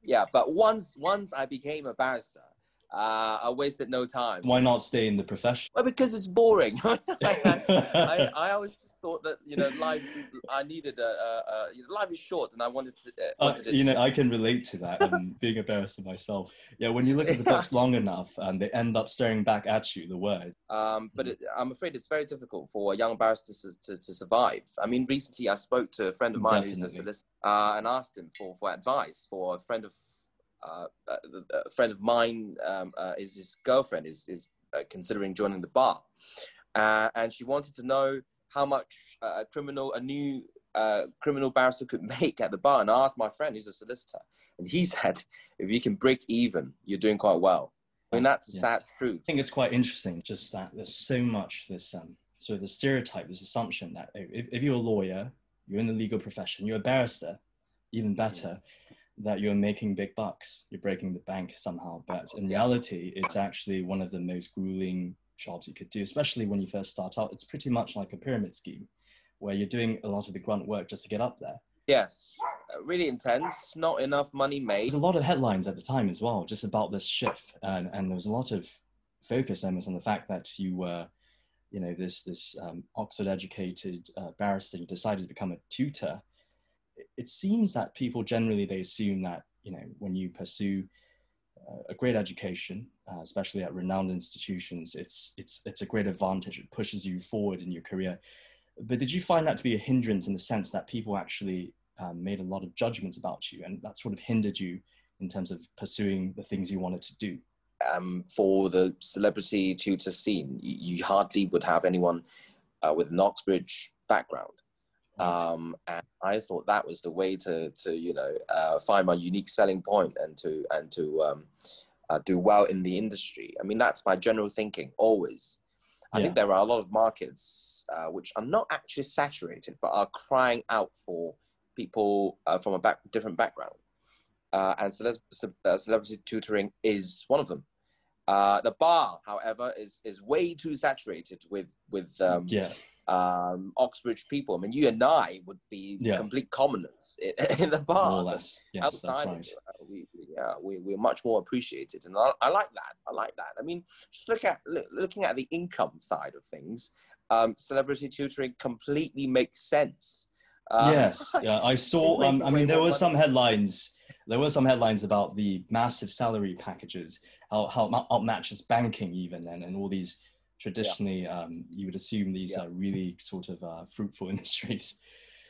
Yeah, but once I became a barrister, I wasted no time. Why not stay in the profession? Well, because it's boring. I always thought that, you know, life, I needed life is short, and I wanted it you to know, be. I can relate to that, being a barrister myself. Yeah, when you look at the books long enough, they end up staring back at you, the words. But I'm afraid it's very difficult for young barristers to survive. I mean, recently I spoke to a friend of mine who's a solicitor, and asked him for advice. For a friend of mine, is his girlfriend is considering joining the bar, and she wanted to know how much a new criminal barrister could make at the bar. And I asked my friend, who's a solicitor, and he said, if you can break even, you're doing quite well. I mean, that's a sad truth. I think it's quite interesting, just that there's so much this sort of the stereotype, this assumption that if you're a lawyer, you're in the legal profession, you're a barrister, even better, that you're making big bucks, you're breaking the bank somehow. But in reality, it's actually one of the most grueling jobs you could do, especially when you first start out. It's pretty much like a pyramid scheme where you're doing a lot of the grunt work just to get up there. Yes, really intense, not enough money made. There's a lot of headlines at the time as well, just about this shift. And there was a lot of focus almost on the fact that you were, you know, this Oxford-educated barrister, you decided to become a tutor. It seems that people generally, they assume that, you know, when you pursue a great education, especially at renowned institutions, it's a great advantage. It pushes you forward in your career. But did you find that to be a hindrance in the sense that people actually made a lot of judgments about you, and that sort of hindered you in terms of pursuing the things you wanted to do? For the celebrity tutor scene, you hardly would have anyone with an Oxbridge background. And I thought that was the way to you know, find my unique selling point and to do well in the industry. I mean, that's my general thinking always. I think there are a lot of markets which are not actually saturated, but are crying out for people from a different background. And celebrity tutoring is one of them. The bar, however, is way too saturated with Oxbridge people. I mean, you and I would be complete commoners in the bar. More or less. Yes, outside, that's right. We're much more appreciated, and I like that. I like that. I mean, just looking at the income side of things, celebrity tutoring completely makes sense. Yes, yeah, I saw. I mean, there were some headlines. There were some headlines about the massive salary packages, how outmatches banking even, and all these traditionally, you would assume these are really sort of fruitful industries.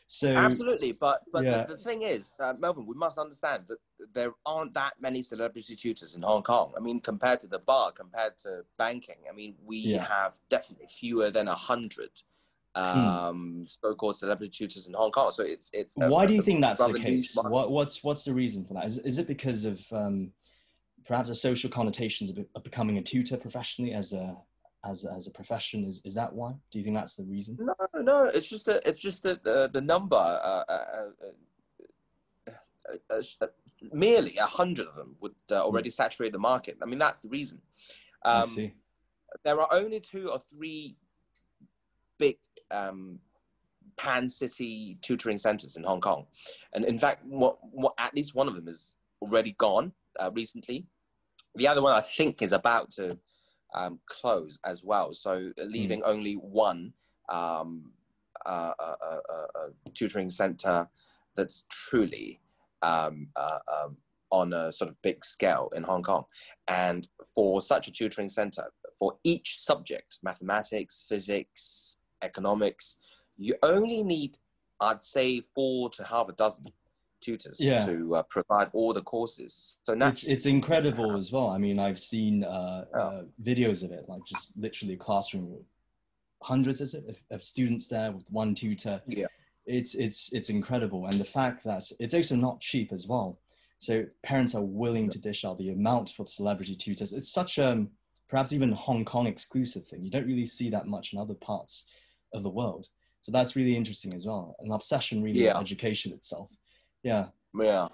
So absolutely, but the thing is, Melvin, we must understand that there aren't that many celebrity tutors in Hong Kong. I mean, compared to the bar, compared to banking, I mean, we have definitely fewer than 100 so-called celebrity tutors in Hong Kong. So it's. Why do you think that's the case? What's the reason for that? Is it because of perhaps the social connotations of becoming a tutor professionally as a profession? Is that why? Do you think that's the reason? No. It's just that the number. Merely 100 of them would already saturate the market. I mean, that's the reason. I see. There are only 2 or 3 big pan-city tutoring centers in Hong Kong, and in fact, at least one of them is already gone recently. The other one, I think, is about to close as well. So leaving only one tutoring center that's truly on a sort of big scale in Hong Kong. And for such a tutoring center, for each subject, mathematics, physics, economics, you only need, I'd say, 4 to half a dozen tutors to provide all the courses. So it's incredible as well. I mean, I've seen videos of it, like just literally a classroom with hundreds of students there with one tutor. Yeah, it's incredible. And the fact that it's also not cheap as well. So parents are willing to dish out the amount for celebrity tutors. It's such a perhaps even Hong Kong exclusive thing. You don't really see that much in other parts of the world. So that's really interesting as well. An obsession really with education itself. Yeah. No,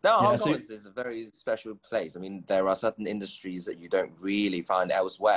Hong Kong is a very special place. I mean, there are certain industries that you don't really find elsewhere.